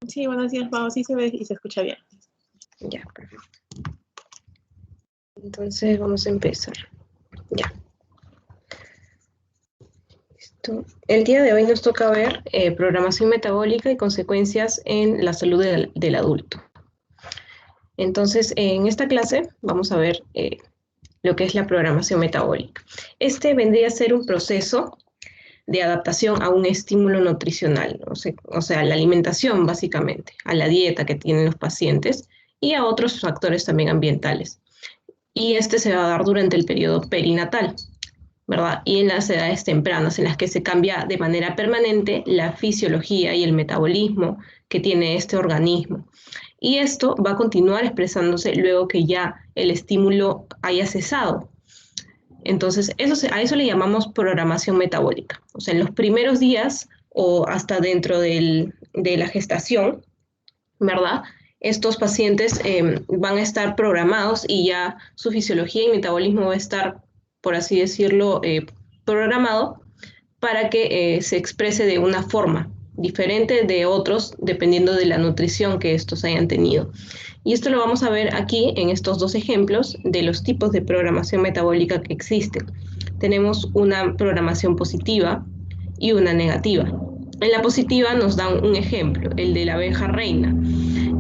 Sí, buenos días, Pau. Sí se ve y se escucha bien. Ya, perfecto. Entonces vamos a empezar. Ya. Listo. El día de hoy nos toca ver programación metabólica y consecuencias en la salud del adulto. Entonces, en esta clase vamos a ver lo que es la programación metabólica. Este vendría a ser un proceso de adaptación a un estímulo nutricional, o sea, la alimentación básicamente, a la dieta que tienen los pacientes y a otros factores también ambientales. Y este se va a dar durante el periodo perinatal, ¿verdad? Y en las edades tempranas, en las que se cambia de manera permanente la fisiología y el metabolismo que tiene este organismo. Y esto va a continuar expresándose luego que ya el estímulo haya cesado. Entonces, a eso le llamamos programación metabólica. O sea, en los primeros días o hasta dentro de la gestación, ¿verdad? Estos pacientes van a estar programados y ya su fisiología y metabolismo va a estar, por así decirlo, programado para que se exprese de una forma diferente de otros, dependiendo de la nutrición que estos hayan tenido. Y esto lo vamos a ver aquí en estos dos ejemplos de los tipos de programación metabólica que existen. Tenemos una programación positiva y una negativa. En la positiva nos dan un ejemplo, el de la abeja reina,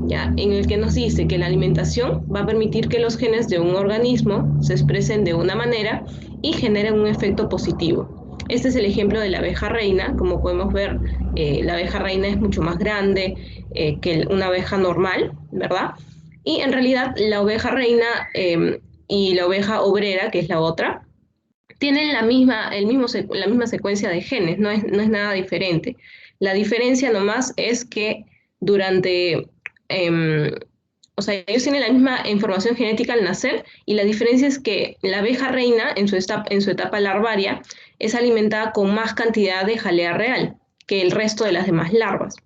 ¿ya? En el que nos dice que la alimentación va a permitir que los genes de un organismo se expresen de una manera y generen un efecto positivo. Este es el ejemplo de la abeja reina. Como podemos ver, la abeja reina es mucho más grande que una abeja normal, ¿verdad? Y en realidad la oveja reina y la oveja obrera, que es la otra, tienen la misma secuencia de genes, no es nada diferente. La diferencia nomás es que durante, o sea, ellos tienen la misma información genética al nacer, y la diferencia es que la abeja reina en su etapa larvaria es alimentada con más cantidad de jalea real que el resto de las demás larvas.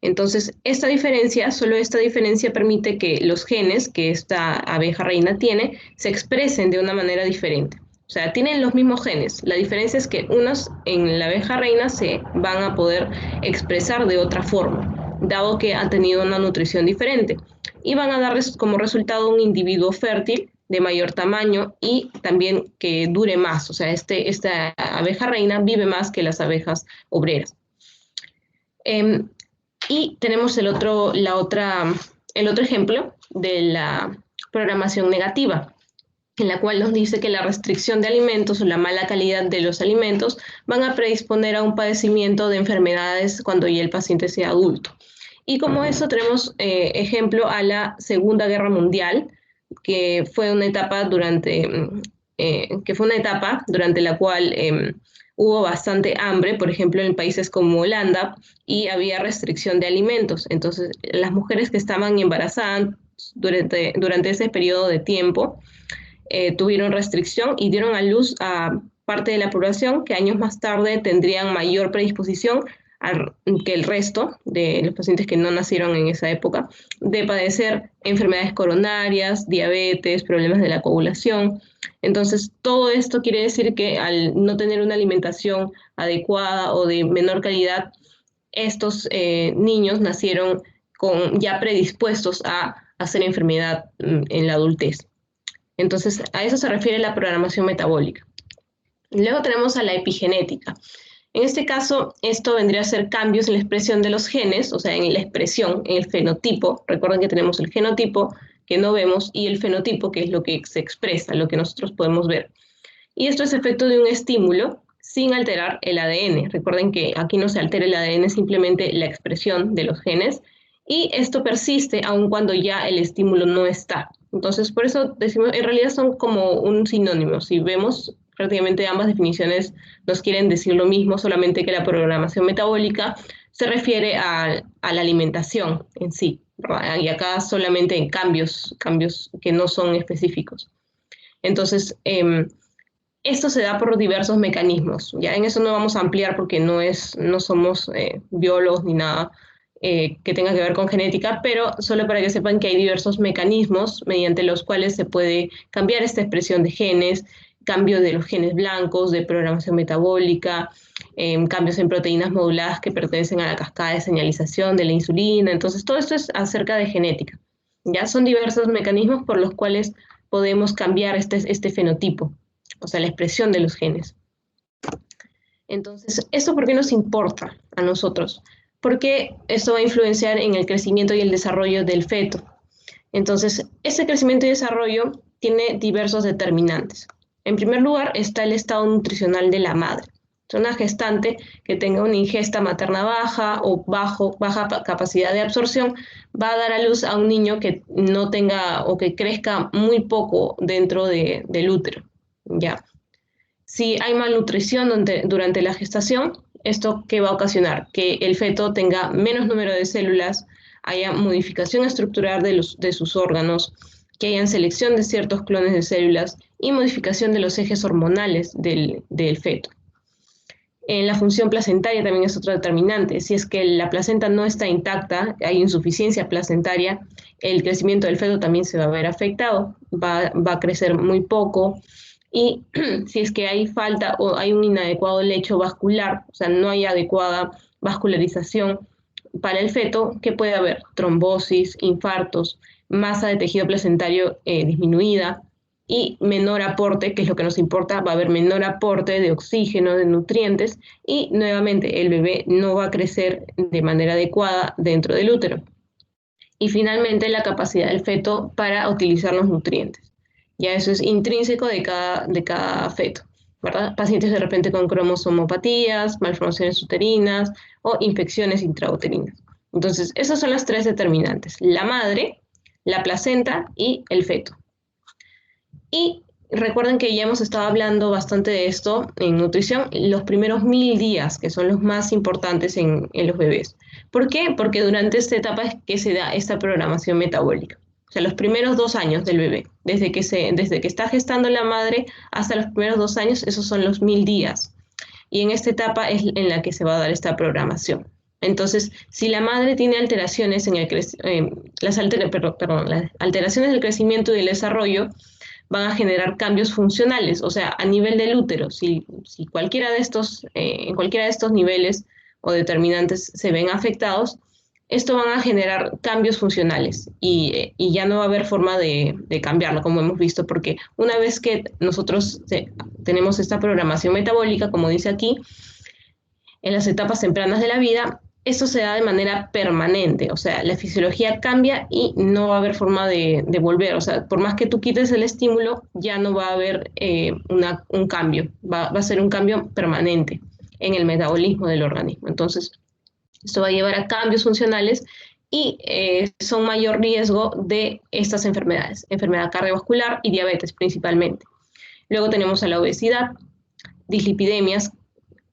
Entonces, solo esta diferencia permite que los genes que esta abeja reina tiene se expresen de una manera diferente. O sea, tienen los mismos genes. La diferencia es que unos en la abeja reina se van a poder expresar de otra forma, dado que han tenido una nutrición diferente. Y van a dar como resultado un individuo fértil de mayor tamaño y también que dure más. O sea, esta abeja reina vive más que las abejas obreras. Y tenemos el otro ejemplo de la programación negativa, en la cual nos dice que la restricción de alimentos o la mala calidad de los alimentos van a predisponer a un padecimiento de enfermedades cuando ya el paciente sea adulto. Y como eso tenemos ejemplo a la Segunda Guerra Mundial, que fue una etapa durante la cual hubo bastante hambre, por ejemplo, en países como Holanda, y había restricción de alimentos. Entonces, las mujeres que estaban embarazadas durante ese periodo de tiempo tuvieron restricción y dieron a luz a parte de la población que años más tarde tendrían mayor predisposición que el resto de los pacientes que no nacieron en esa época, de padecer enfermedades coronarias, diabetes, problemas de la coagulación. Entonces, todo esto quiere decir que al no tener una alimentación adecuada o de menor calidad, estos niños nacieron ya predispuestos a hacer enfermedad en la adultez. Entonces, a eso se refiere la programación metabólica. Luego tenemos a la epigenética. En este caso, esto vendría a ser cambios en la expresión de los genes, o sea, en la expresión, en el fenotipo. Recuerden que tenemos el genotipo, que no vemos, y el fenotipo, que es lo que se expresa, lo que nosotros podemos ver. Y esto es efecto de un estímulo sin alterar el ADN. Recuerden que aquí no se altera el ADN, simplemente la expresión de los genes, y esto persiste aun cuando ya el estímulo no está. Entonces, por eso decimos, en realidad son como un sinónimo. Si vemos, prácticamente ambas definiciones nos quieren decir lo mismo, solamente que la programación metabólica se refiere a la alimentación en sí, ¿verdad? Y acá solamente en cambios que no son específicos. Entonces, esto se da por diversos mecanismos. Ya en eso no vamos a ampliar porque no somos biólogos ni nada que tenga que ver con genética, pero solo para que sepan que hay diversos mecanismos mediante los cuales se puede cambiar esta expresión de genes, cambio de los genes blancos, de programación metabólica, cambios en proteínas moduladas que pertenecen a la cascada de señalización de la insulina. Entonces, todo esto es acerca de genética. Ya son diversos mecanismos por los cuales podemos cambiar este fenotipo, o sea, la expresión de los genes. Entonces, ¿esto por qué nos importa a nosotros? Porque esto va a influenciar en el crecimiento y el desarrollo del feto. Entonces, ese crecimiento y desarrollo tiene diversos determinantes. En primer lugar, está el estado nutricional de la madre. Una gestante que tenga una ingesta materna baja o baja capacidad de absorción va a dar a luz a un niño que no tenga o que crezca muy poco dentro del útero. ¿Ya? Si hay malnutrición durante la gestación, ¿esto qué va a ocasionar? Que el feto tenga menos número de células, haya modificación estructural de sus órganos, que haya selección de ciertos clones de células y modificación de los ejes hormonales del feto. En la función placentaria también es otro determinante. Si es que la placenta no está intacta, hay insuficiencia placentaria, el crecimiento del feto también se va a ver afectado, va a crecer muy poco. Y si es que hay falta o hay un inadecuado lecho vascular, o sea, no hay adecuada vascularización para el feto, ¿qué puede haber? Trombosis, infartos, masa de tejido placentario disminuida y menor aporte, que es lo que nos importa, va a haber menor aporte de oxígeno, de nutrientes, y nuevamente el bebé no va a crecer de manera adecuada dentro del útero. Y finalmente la capacidad del feto para utilizar los nutrientes. Ya eso es intrínseco de cada feto, ¿verdad? Pacientes de repente con cromosomopatías, malformaciones uterinas o infecciones intrauterinas. Entonces, esas son las tres determinantes: la madre, la placenta y el feto. Y recuerden que ya hemos estado hablando bastante de esto en nutrición, los primeros 1000 días, que son los más importantes en los bebés. ¿Por qué? Porque durante esta etapa es que se da esta programación metabólica. O sea, los primeros 2 años del bebé, desde que está gestando la madre hasta los primeros 2 años, esos son los 1000 días. Y en esta etapa es en la que se va a dar esta programación. Entonces, si la madre tiene alteraciones las alteraciones del crecimiento y del desarrollo, van a generar cambios funcionales, o sea, a nivel del útero. Si en cualquiera de estos niveles o determinantes se ven afectados, esto van a generar cambios funcionales y ya no va a haber forma de cambiarlo, como hemos visto, porque una vez que nosotros tenemos esta programación metabólica, como dice aquí, en las etapas tempranas de la vida, esto se da de manera permanente, o sea, la fisiología cambia y no va a haber forma de volver, o sea, por más que tú quites el estímulo, ya no va a haber un cambio, va a ser un cambio permanente en el metabolismo del organismo. Entonces, esto va a llevar a cambios funcionales y son mayor riesgo de estas enfermedades, enfermedad cardiovascular y diabetes principalmente. Luego tenemos a la obesidad, dislipidemias,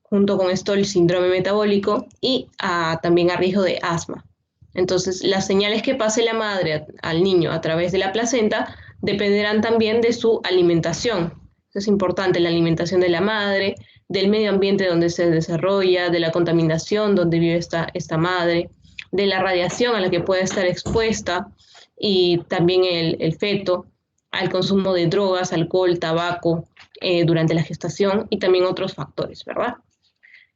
junto con esto el síndrome metabólico y también a riesgo de asma. Entonces, las señales que pase la madre al niño a través de la placenta dependerán también de su alimentación. Eso es importante, la alimentación de la madre, del medio ambiente donde se desarrolla, de la contaminación donde vive esta madre, de la radiación a la que puede estar expuesta y también el feto, al consumo de drogas, alcohol, tabaco durante la gestación y también otros factores, ¿verdad?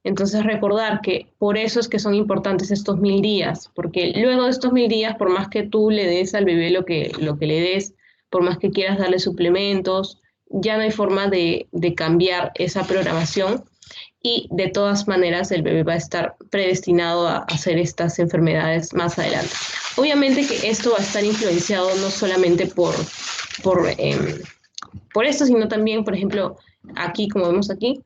Entonces recordar que por eso es que son importantes estos 1000 días, porque luego de estos 1000 días, por más que tú le des al bebé lo que le des, por más que quieras darle suplementos, ya no hay forma de cambiar esa programación y de todas maneras el bebé va a estar predestinado a hacer estas enfermedades más adelante. Obviamente que esto va a estar influenciado no solamente por esto, sino también, por ejemplo, aquí, como vemos aquí,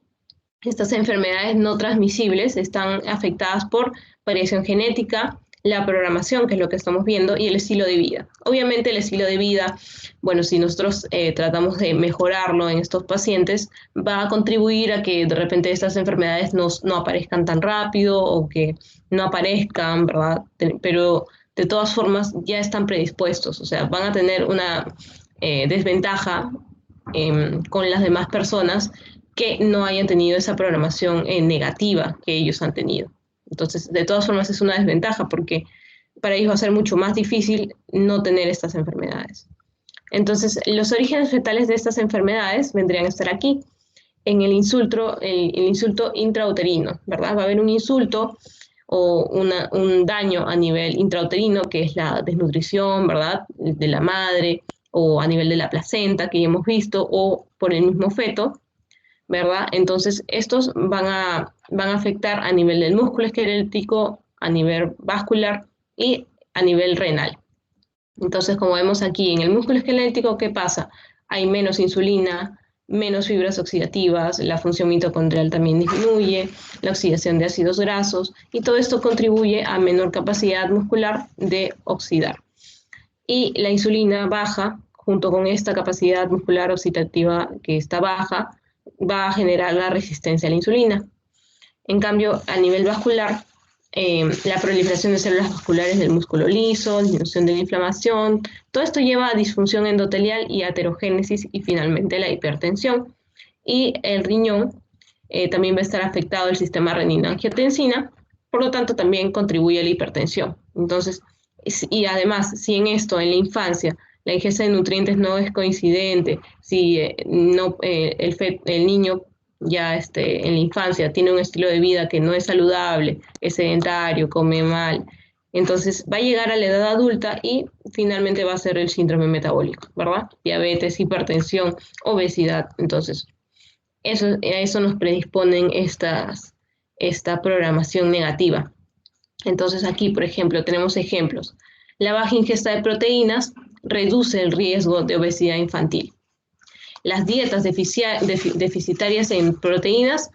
estas enfermedades no transmisibles están afectadas por variación genética, la programación, que es lo que estamos viendo, y el estilo de vida. Obviamente el estilo de vida, bueno, si nosotros tratamos de mejorarlo en estos pacientes, va a contribuir a que de repente estas enfermedades no aparezcan tan rápido o que no aparezcan, ¿verdad? Pero de todas formas ya están predispuestos, o sea, van a tener una desventaja con las demás personas que no hayan tenido esa programación negativa que ellos han tenido. Entonces, de todas formas es una desventaja porque para ellos va a ser mucho más difícil no tener estas enfermedades. Entonces, los orígenes fetales de estas enfermedades vendrían a estar aquí. en el insulto intrauterino, ¿verdad? Va a haber un insulto o un daño a nivel intrauterino, que es la desnutrición, ¿verdad?, de la madre, o a nivel de la placenta, que ya hemos visto, o por el mismo feto, ¿verdad? Entonces, estos van a afectar a nivel del músculo esquelético, a nivel vascular y a nivel renal. Entonces, como vemos aquí en el músculo esquelético, ¿qué pasa? Hay menos insulina, menos fibras oxidativas, la función mitocondrial también disminuye, la oxidación de ácidos grasos, y todo esto contribuye a menor capacidad muscular de oxidar. Y la insulina baja, junto con esta capacidad muscular oxidativa que está baja, va a generar la resistencia a la insulina. En cambio, a nivel vascular, la proliferación de células vasculares del músculo liso, disminución de la inflamación, todo esto lleva a disfunción endotelial y aterogénesis y finalmente la hipertensión. Y el riñón también va a estar afectado el sistema renina-angiotensina, por lo tanto también contribuye a la hipertensión. Entonces, y además, si en esto, en la infancia, la ingesta de nutrientes no es coincidente, si el niño ya en la infancia tiene un estilo de vida que no es saludable, es sedentario, come mal, entonces va a llegar a la edad adulta y finalmente va a ser el síndrome metabólico, ¿verdad? Diabetes, hipertensión, obesidad. Entonces, a eso nos predisponen esta programación negativa. Entonces aquí, por ejemplo, tenemos ejemplos. La baja ingesta de proteínas reduce el riesgo de obesidad infantil. Las dietas deficitarias en proteínas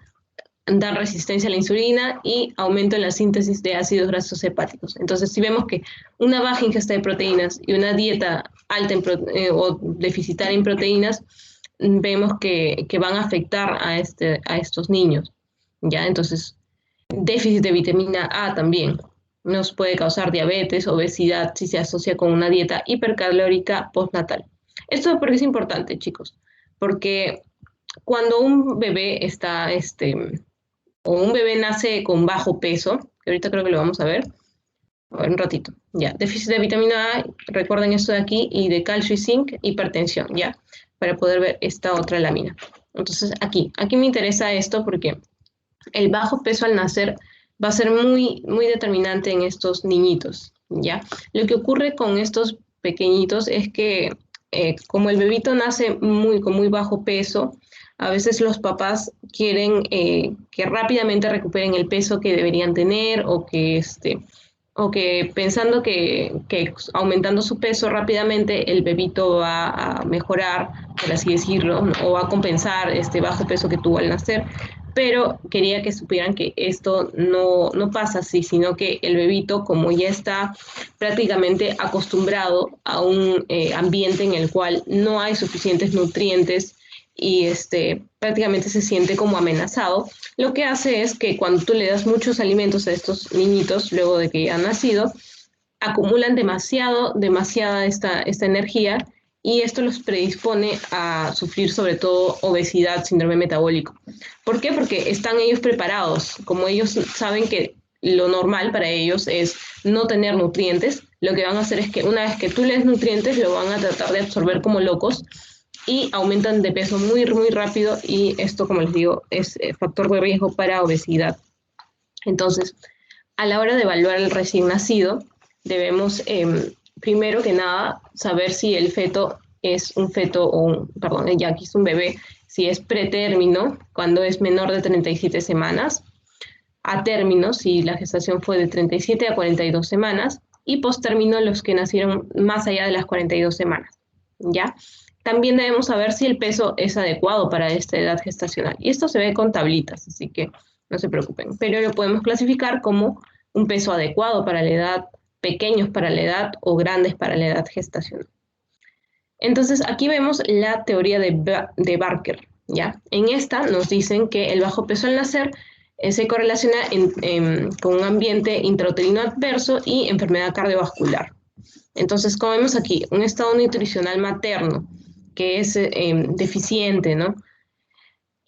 dan resistencia a la insulina y aumento en la síntesis de ácidos grasos hepáticos. Entonces, si vemos que una baja ingesta de proteínas y una dieta alta o deficitaria en proteínas, vemos que van a afectar a estos niños, ¿ya? Entonces, déficit de vitamina A también nos puede causar diabetes, obesidad, si se asocia con una dieta hipercalórica postnatal. Esto porque es importante, chicos, porque cuando un bebé o un bebé nace con bajo peso, que ahorita creo que lo vamos a ver un ratito, ya, déficit de vitamina A, recuerden esto de aquí, y de calcio y zinc, hipertensión, ya, para poder ver esta otra lámina. Entonces, aquí me interesa esto porque el bajo peso al nacer va a ser muy, muy determinante en estos niñitos, ¿ya? Lo que ocurre con estos pequeñitos es que como el bebito nace con muy bajo peso, a veces los papás quieren que rápidamente recuperen el peso que deberían tener o que pensando que aumentando su peso rápidamente el bebito va a mejorar, por así decirlo, ¿no? O va a compensar este bajo peso que tuvo al nacer. Pero quería que supieran que esto no pasa así, sino que el bebito, como ya está prácticamente acostumbrado a un ambiente en el cual no hay suficientes nutrientes y prácticamente se siente como amenazado, lo que hace es que cuando tú le das muchos alimentos a estos niñitos, luego de que ya han nacido, acumulan demasiada esta energía y esto los predispone a sufrir sobre todo obesidad, síndrome metabólico. ¿Por qué? Porque están ellos preparados, como ellos saben que lo normal para ellos es no tener nutrientes, lo que van a hacer es que una vez que tú les des nutrientes, lo van a tratar de absorber como locos y aumentan de peso muy, muy rápido y esto, como les digo, es factor de riesgo para obesidad. Entonces, a la hora de evaluar el recién nacido, debemos, primero que nada, saber si el feto es un feto ya aquí es un bebé, si es pretérmino, cuando es menor de 37 semanas, a término, si la gestación fue de 37 a 42 semanas, y postérmino, los que nacieron más allá de las 42 semanas, ¿ya? También debemos saber si el peso es adecuado para esta edad gestacional. Y esto se ve con tablitas, así que no se preocupen. Pero lo podemos clasificar como un peso adecuado para la edad, pequeños para la edad o grandes para la edad gestacional. Entonces, aquí vemos la teoría de Barker, ¿ya? En esta nos dicen que el bajo peso al nacer se correlaciona con un ambiente intrauterino adverso y enfermedad cardiovascular. Entonces, como vemos aquí, un estado nutricional materno que es deficiente, ¿no?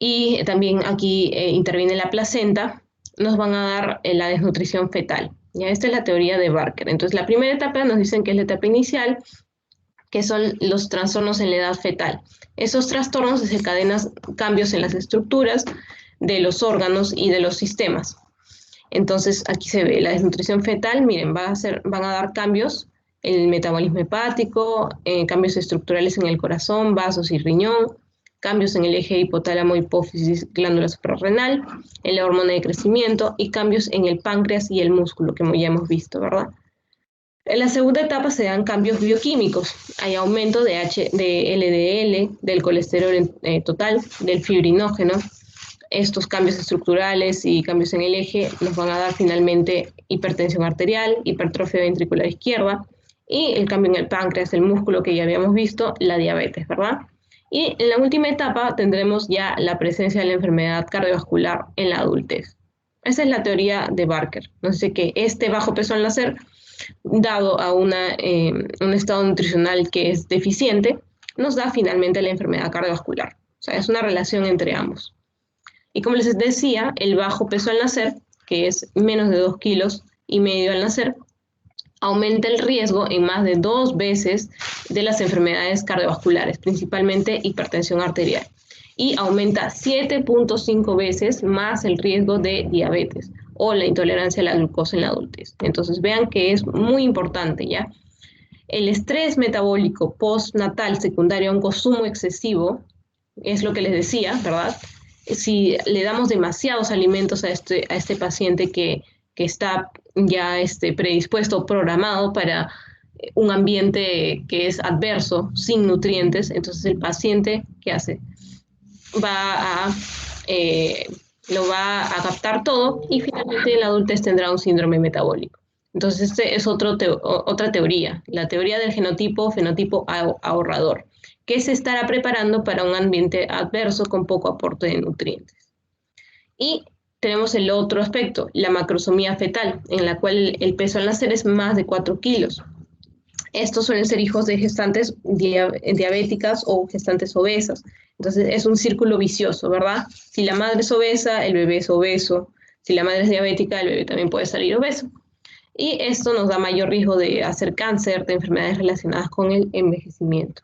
Y también aquí interviene la placenta, nos van a dar la desnutrición fetal. ¿Ya? Esta es la teoría de Barker. Entonces, la primera etapa nos dicen que es la etapa inicial, que son los trastornos en la edad fetal. Esos trastornos desencadenan cambios en las estructuras de los órganos y de los sistemas. Entonces, aquí se ve la desnutrición fetal, miren, van a dar cambios en el metabolismo hepático, cambios estructurales en el corazón, vasos y riñón, cambios en el eje hipotálamo, hipófisis, glándula suprarrenal, en la hormona de crecimiento y cambios en el páncreas y el músculo, que ya hemos visto, ¿verdad? En la segunda etapa se dan cambios bioquímicos. Hay aumento de LDL, del colesterol total, del fibrinógeno. Estos cambios estructurales y cambios en el eje nos van a dar finalmente hipertensión arterial, hipertrofia ventricular izquierda y el cambio en el páncreas, el músculo que ya habíamos visto, la diabetes, ¿verdad? Y en la última etapa tendremos ya la presencia de la enfermedad cardiovascular en la adultez. Esa es la teoría de Barker. Nos dice que este bajo peso al nacer, dado a un estado nutricional que es deficiente, nos da finalmente la enfermedad cardiovascular. O sea, es una relación entre ambos. Y como les decía, el bajo peso al nacer, que es menos de 2,5 kilos al nacer, aumenta el riesgo en más de 2 veces de las enfermedades cardiovasculares, principalmente hipertensión arterial, y aumenta 7.5 veces más el riesgo de diabetes o la intolerancia a la glucosa en la adultez. Entonces vean que es muy importante, ¿ya? El estrés metabólico postnatal secundario a un consumo excesivo, es lo que les decía, ¿verdad? Si le damos demasiados alimentos a este paciente que está ya predispuesto, programado para un ambiente que es adverso, sin nutrientes, entonces el paciente, ¿qué hace? Lo va a captar todo y finalmente en la adultez tendrá un síndrome metabólico. Entonces es otra teoría, la teoría del fenotipo ahorrador, que se estará preparando para un ambiente adverso con poco aporte de nutrientes. Y tenemos el otro aspecto, la macrosomía fetal, en la cual el peso al nacer es más de 4 kilos. Estos suelen ser hijos de gestantes diabéticas o gestantes obesas. Entonces es un círculo vicioso, ¿verdad? Si la madre es obesa, el bebé es obeso. Si la madre es diabética, el bebé también puede salir obeso. Y esto nos da mayor riesgo de hacer cáncer, de enfermedades relacionadas con el envejecimiento.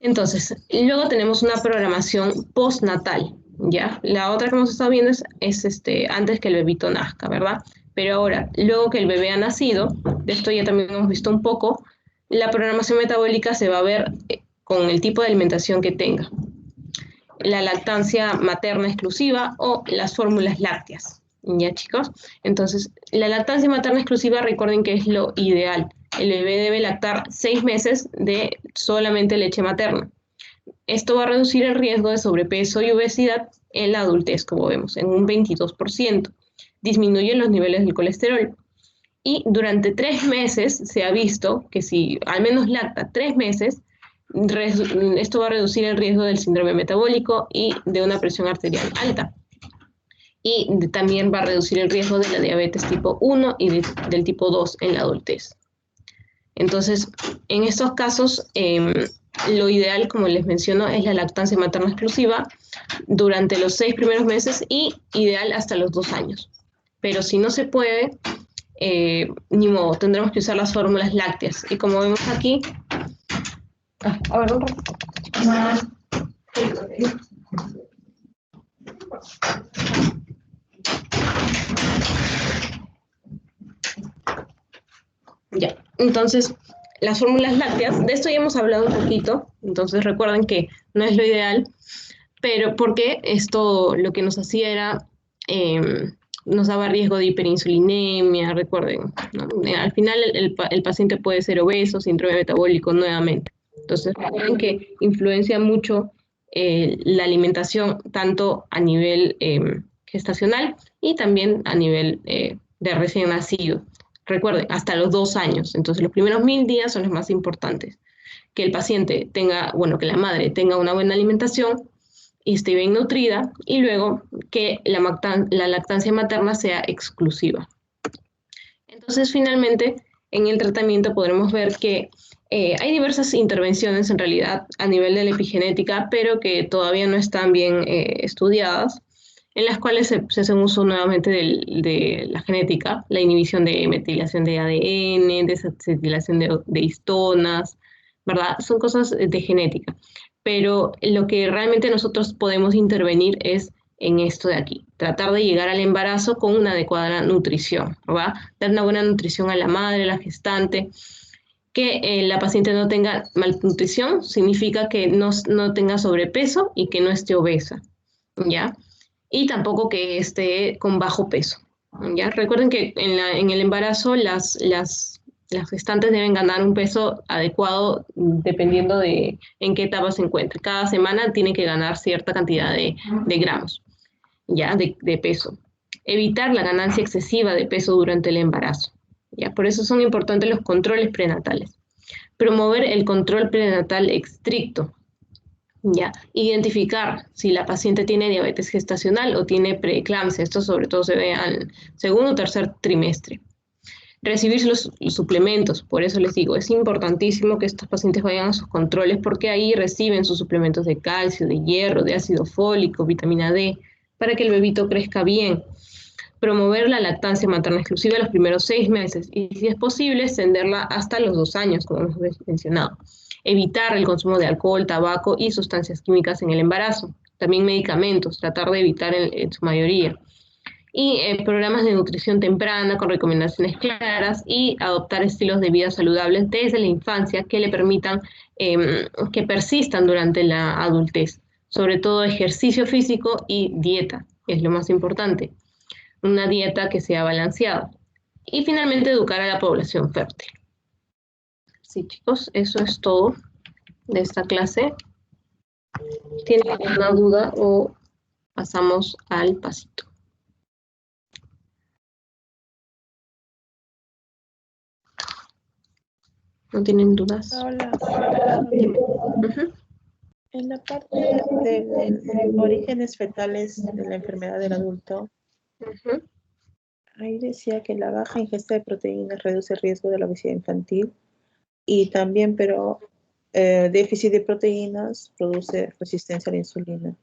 Entonces, luego tenemos una programación postnatal, ¿ya? La otra que hemos estado viendo es antes que el bebito nazca, ¿verdad? Pero ahora, luego que el bebé ha nacido, de esto ya también hemos visto un poco, la programación metabólica se va a ver con el tipo de alimentación que tenga. La lactancia materna exclusiva o las fórmulas lácteas, ¿ya, chicos? Entonces, la lactancia materna exclusiva, recuerden que es lo ideal. El bebé debe lactar 6 meses de solamente leche materna. Esto va a reducir el riesgo de sobrepeso y obesidad en la adultez, como vemos, en un 22%. Disminuye los niveles del colesterol. Y durante 3 meses se ha visto que si al menos lacta 3 meses, esto va a reducir el riesgo del síndrome metabólico y de una presión arterial alta. Y también va a reducir el riesgo de la diabetes tipo 1 y del tipo 2 en la adultez. Entonces, en estos casos, lo ideal, como les menciono, es la lactancia materna exclusiva durante los 6 primeros meses y ideal hasta los 2 años. Pero si no se puede, ni modo, tendremos que usar las fórmulas lácteas. Y como vemos aquí... a ver, un ratito. Ya, entonces, las fórmulas lácteas, de esto ya hemos hablado un poquito, entonces recuerden que no es lo ideal, pero porque esto lo que nos hacía era, nos daba riesgo de hiperinsulinemia, recuerden, ¿no? Al final el paciente puede ser obeso, síndrome metabólico nuevamente. Entonces recuerden que influencia mucho la alimentación tanto a nivel gestacional y también a nivel de recién nacido. Recuerden, hasta los 2 años. Entonces, los primeros 1000 días son los más importantes. Que el paciente tenga, bueno, que la madre tenga una buena alimentación y esté bien nutrida, y luego que la lactancia materna sea exclusiva. Entonces, finalmente, en el tratamiento podremos ver que hay diversas intervenciones en realidad a nivel de la epigenética, pero que todavía no están bien estudiadas. en las cuales se hace uso nuevamente de la genética, la inhibición de metilación de ADN, desacilación de histonas, ¿verdad? Son cosas de genética. Pero lo que realmente nosotros podemos intervenir es en esto de aquí, tratar de llegar al embarazo con una adecuada nutrición, ¿verdad? Dar una buena nutrición a la madre, a la gestante. Que la paciente no tenga malnutrición significa que no tenga sobrepeso y que no esté obesa, ¿ya? Y tampoco que esté con bajo peso, ¿ya? Recuerden que en el embarazo las gestantes deben ganar un peso adecuado dependiendo de en qué etapa se encuentre. Cada semana tienen que ganar cierta cantidad de gramos, ¿ya? De peso. Evitar la ganancia excesiva de peso durante el embarazo, ¿ya? Por eso son importantes los controles prenatales. Promover el control prenatal estricto, ¿ya? Identificar si la paciente tiene diabetes gestacional o tiene preeclampsia. Esto sobre todo se ve al segundo o tercer trimestre. Recibir los suplementos, por eso les digo, es importantísimo que estos pacientes vayan a sus controles porque ahí reciben sus suplementos de calcio, de hierro, de ácido fólico, vitamina D, para que el bebito crezca bien. Promover la lactancia materna exclusiva los primeros 6 meses y, si es posible, extenderla hasta los 2 años, como hemos mencionado. Evitar el consumo de alcohol, tabaco y sustancias químicas en el embarazo. También medicamentos, tratar de evitar en su mayoría. Y programas de nutrición temprana con recomendaciones claras y adoptar estilos de vida saludables desde la infancia que le permitan que persistan durante la adultez. Sobre todo ejercicio físico y dieta, que es lo más importante. Una dieta que sea balanceada. Y finalmente educar a la población fértil. Sí, chicos, eso es todo de esta clase. ¿Tienen alguna duda o pasamos al pasito? ¿No tienen dudas? Hola. Uh-huh. En la parte de orígenes fetales de la enfermedad del adulto, Uh-huh. ahí decía que la baja ingesta de proteínas reduce el riesgo de la obesidad infantil y también, pero déficit de proteínas produce resistencia a la insulina.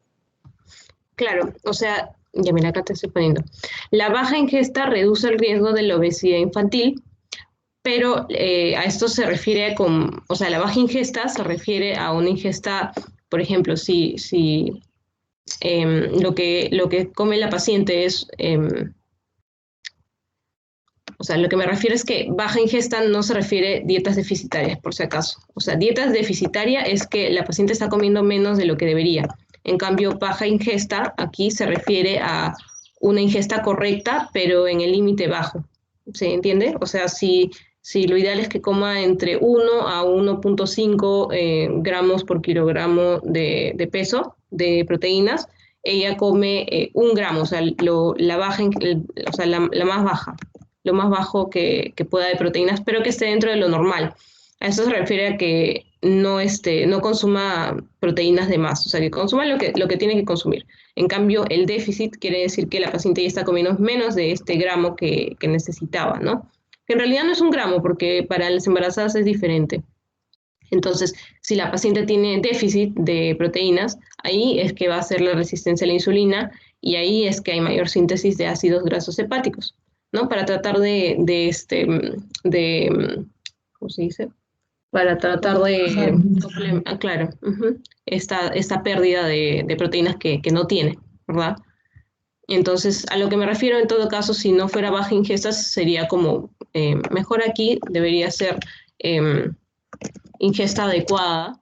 Claro, o sea, ya mira, acá te estoy poniendo. La baja ingesta reduce el riesgo de la obesidad infantil, pero a esto se refiere o sea, la baja ingesta se refiere a una ingesta, por ejemplo, si lo que come la paciente es, o sea, lo que me refiero es que baja ingesta no se refiere a dietas deficitarias, por si acaso. O sea, dietas deficitarias es que la paciente está comiendo menos de lo que debería. En cambio, baja ingesta aquí se refiere a una ingesta correcta, pero en el límite bajo. ¿Se entiende? O sea, si lo ideal es que coma entre 1 a 1.5 gramos por kilogramo de peso de proteínas, ella come 1 gramo, o sea, la más baja, lo más bajo que pueda de proteínas, pero que esté dentro de lo normal. A eso se refiere a que no consuma proteínas de más, o sea, que consuma lo que tiene que consumir. En cambio, el déficit quiere decir que la paciente ya está comiendo menos de este gramo que necesitaba, ¿no? Que en realidad no es 1 gramo, porque para las embarazadas es diferente. Entonces, si la paciente tiene déficit de proteínas, ahí es que va a ser la resistencia a la insulina y ahí es que hay mayor síntesis de ácidos grasos hepáticos, ¿no? Para tratar ¿cómo se dice? Para tratar claro, esta pérdida de proteínas que no tiene, ¿verdad? Entonces, a lo que me refiero en todo caso, si no fuera baja ingesta, sería como, mejor aquí debería ser ingesta adecuada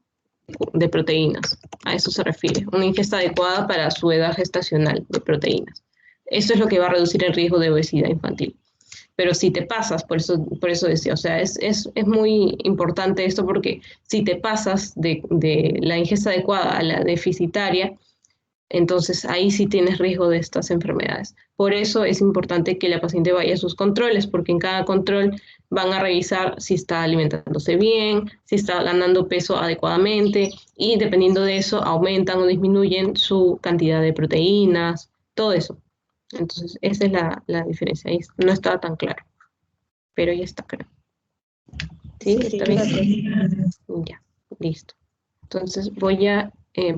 de proteínas. A eso se refiere, una ingesta adecuada para su edad gestacional de proteínas. Esto es lo que va a reducir el riesgo de obesidad infantil. Pero si te pasas, por eso decía, o sea, es muy importante esto porque si te pasas de la ingesta adecuada a la deficitaria, entonces ahí sí tienes riesgo de estas enfermedades. Por eso es importante que la paciente vaya a sus controles, porque en cada control van a revisar si está alimentándose bien, si está ganando peso adecuadamente y dependiendo de eso aumentan o disminuyen su cantidad de proteínas, todo eso. Entonces esa es la diferencia. Ahí no estaba tan claro, pero ya está claro. ¿Sí? ¿Está bien? Ya, listo. Entonces voy a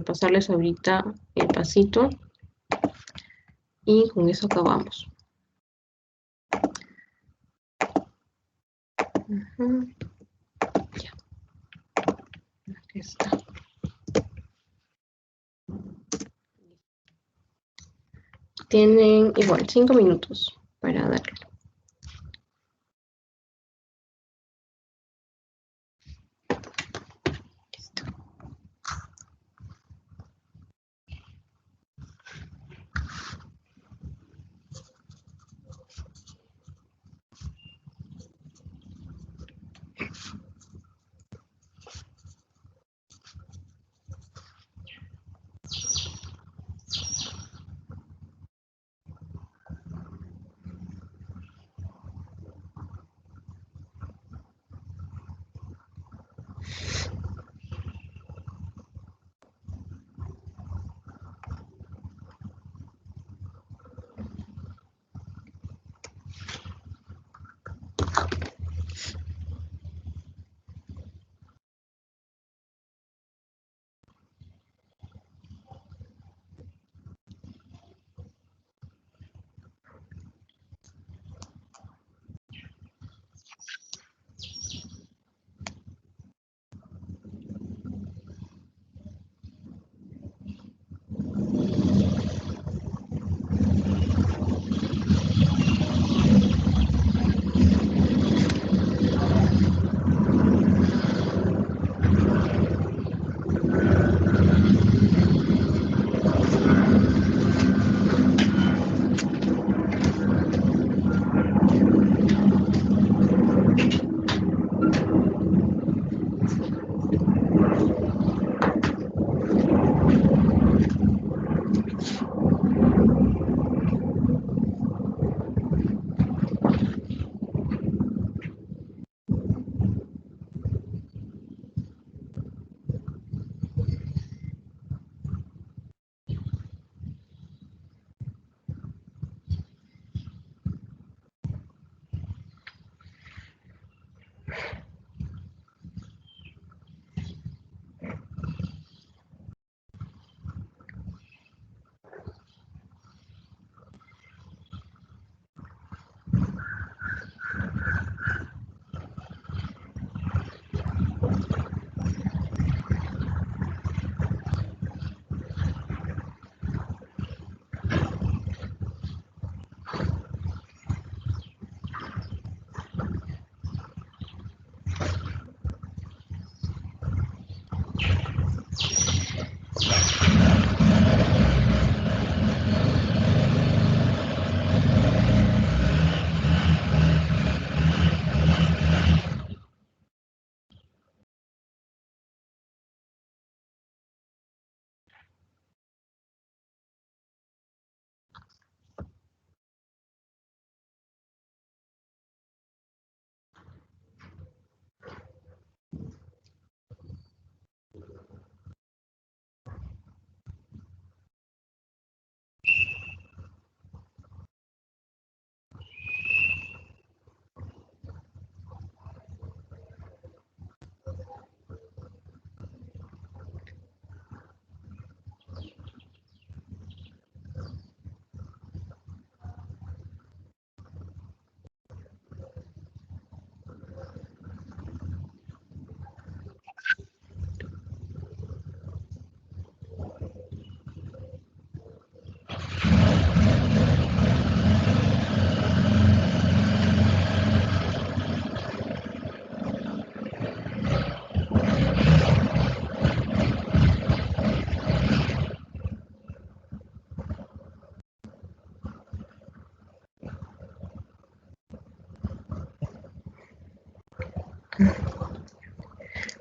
pasarles ahorita el pasito Y con eso acabamos. Ya. Aquí está. Tienen igual 5 minutos para darle. Listo.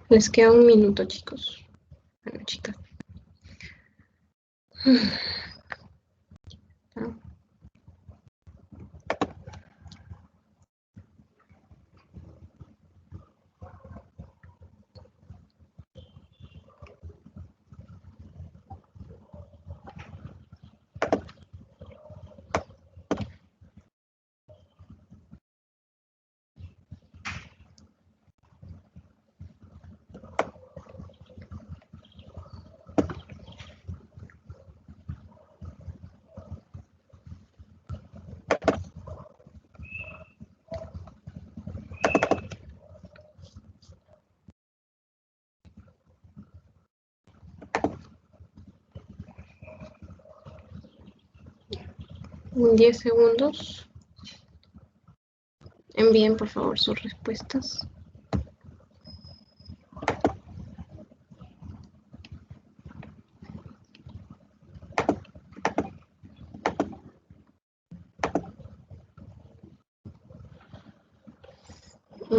Les queda un minuto, chicos. Bueno, chicas. 10 segundos. Envíen, por favor, sus respuestas.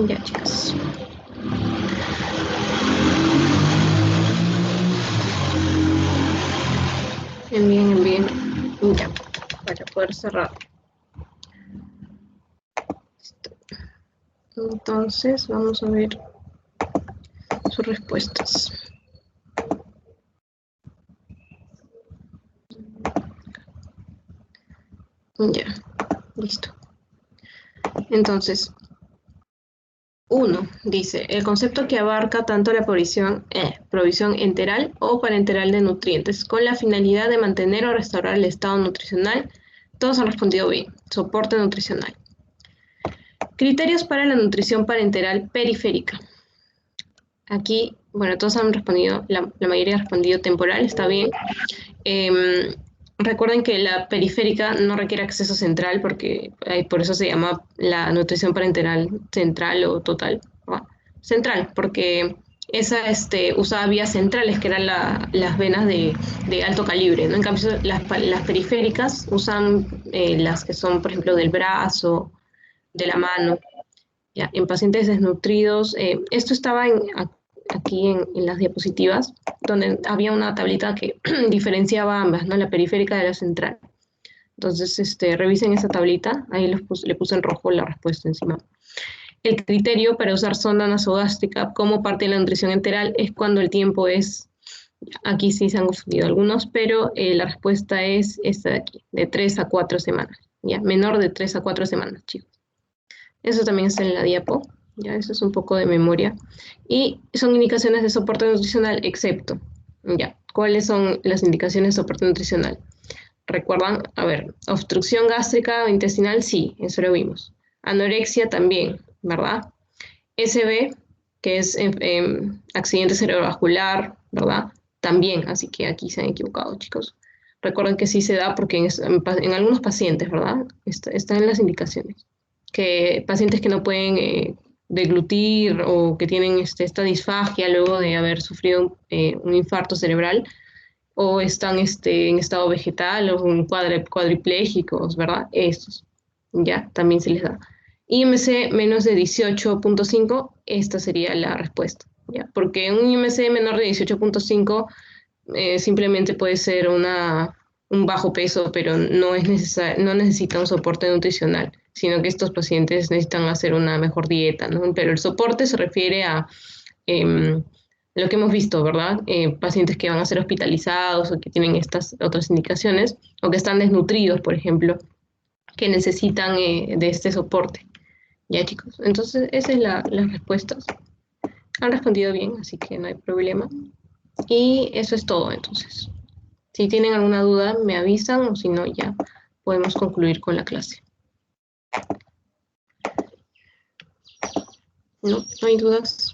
Ya, chicos. Envíen. Ya, para poder cerrar. Entonces, vamos a ver sus respuestas. Ya, listo. Entonces, 1 dice, el concepto que abarca tanto la provisión enteral o parenteral de nutrientes con la finalidad de mantener o restaurar el estado nutricional. Todos han respondido bien. Soporte nutricional. Criterios para la nutrición parenteral periférica. Aquí, bueno, todos han respondido, la mayoría ha respondido temporal, está bien. Recuerden que la periférica no requiere acceso central porque por eso se llama la nutrición parenteral central o total. ¿No? Central, porque esa usaba vías centrales, que eran las venas de alto calibre, ¿no? En cambio, las periféricas usan las que son, por ejemplo, del brazo, de la mano. ¿Ya? En pacientes desnutridos, esto estaba aquí en las diapositivas, donde había una tablita que diferenciaba ambas, ¿no? La periférica de la central. Entonces, revisen esa tablita, ahí le puse en rojo la respuesta encima. El criterio para usar sonda nasogástrica como parte de la nutrición enteral es cuando el tiempo es, aquí sí se han confundido algunos, pero la respuesta es esta de aquí, de 3 a 4 semanas, ¿ya? Menor de 3 a 4 semanas, chicos. Eso también está en la diapo, ya, eso es un poco de memoria. Y son indicaciones de soporte nutricional, excepto, ya, ¿cuáles son las indicaciones de soporte nutricional? ¿Recuerdan? A ver, obstrucción gástrica o intestinal, sí, eso lo vimos. Anorexia también, ¿verdad? SB, que es accidente cerebrovascular, ¿verdad? También, así que aquí se han equivocado, chicos. Recuerden que sí se da porque en algunos pacientes, ¿verdad? Están en las indicaciones. Que pacientes que no pueden deglutir o que tienen esta disfagia luego de haber sufrido un infarto cerebral o están en estado vegetal o cuadriplégicos, ¿verdad? Estos, ¿ya? También se les da. IMC menos de 18.5, esta sería la respuesta, ¿ya? Porque un IMC menor de 18.5 simplemente puede ser un bajo peso, pero no necesita un soporte nutricional, sino que estos pacientes necesitan hacer una mejor dieta, ¿no? Pero el soporte se refiere a lo que hemos visto, ¿verdad? Pacientes que van a ser hospitalizados o que tienen estas otras indicaciones, o que están desnutridos, por ejemplo, que necesitan de este soporte. Ya, chicos, entonces esa es las respuestas. Han respondido bien, así que no hay problema. Y eso es todo, entonces. Si tienen alguna duda, me avisan, o si no, ya podemos concluir con la clase. ¿No? ¿No hay dudas?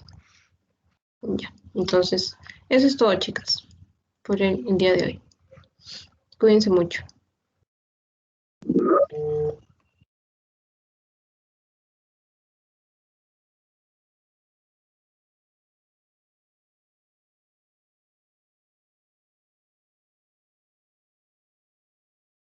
Ya, entonces, eso es todo, chicas, por el día de hoy. Cuídense mucho.